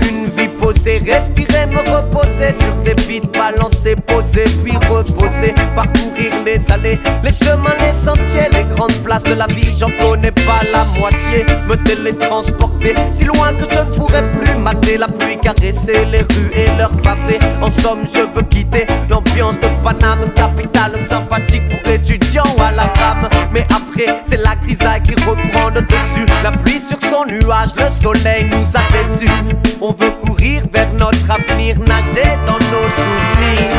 Une vie posée, respirer, me reposer sur des vides balancés, poser puis reposer. Parcourir les allées, les chemins, les sentiers, les grandes places de la vie, j'en connais pas la moitié. Me télétransporter si loin que je ne pourrais plus mater la pluie, caresser les rues et leurs pavés. En somme, je veux quitter l'ambiance de Paname, capitale sympathique pour étudiants à la rame. Mais après, c'est la grisaille qui reprend le dessus. La pluie sur son nuage, le soleil nous a déçus. On veut courir vers notre avenir, nager dans nos souvenirs.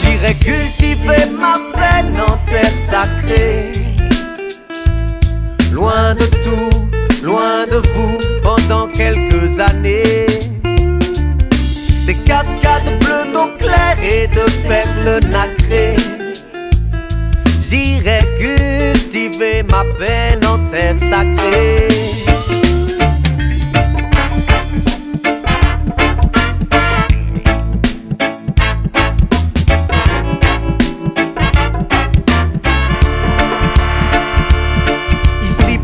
J'irai cultiver ma peine en terre sacrée. Loin de tout, loin de vous, pendant quelques années. Des cascades bleues d'eau claire et de perles nacrées. J'irai cultiver ma peine en terre sacrée.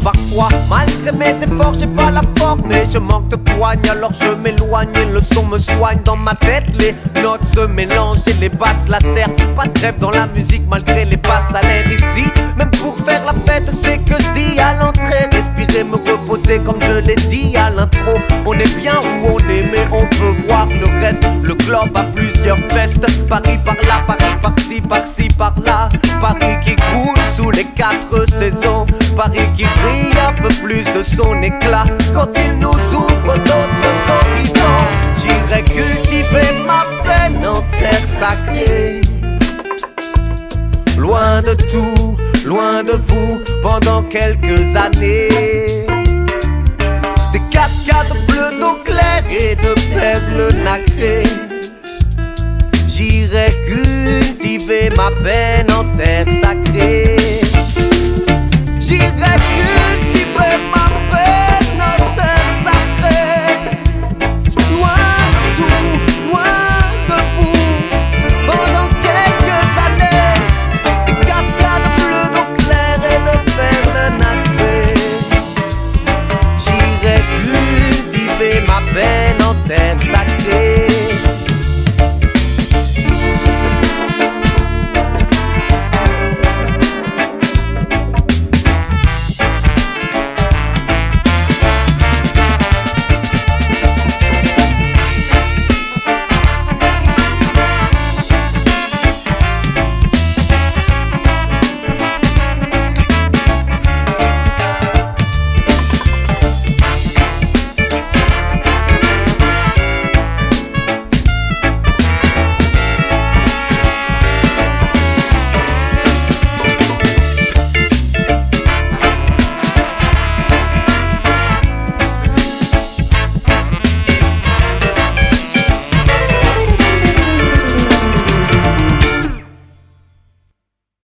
Parfois, malgré mes efforts, j'ai pas la forme et je manque de poigne, alors je m'éloigne et le son me soigne dans ma tête. Les notes se mélangent et les basses lacèrent. Pas de trêve dans la musique malgré les basses à l'air ici. Même pour faire la fête, c'est que je dis à l'entrée. Respirer, me reposer comme je l'ai dit à l'intro. On est bien où on est, mais on peut voir le reste. Le globe a plusieurs vestes. Paris par là, Paris par-ci, par-ci, par-là. Paris qui coule sous les 4 saisons. Paris qui brille un peu plus de son éclat quand il nous ouvre d'autres horizons. J'irai cultiver ma peine en terre sacrée. Loin de tout, loin de vous, pendant quelques années. Des cascades bleues d'eau claire et de perles nacrées. J'irai cultiver ma peine en terre sacrée.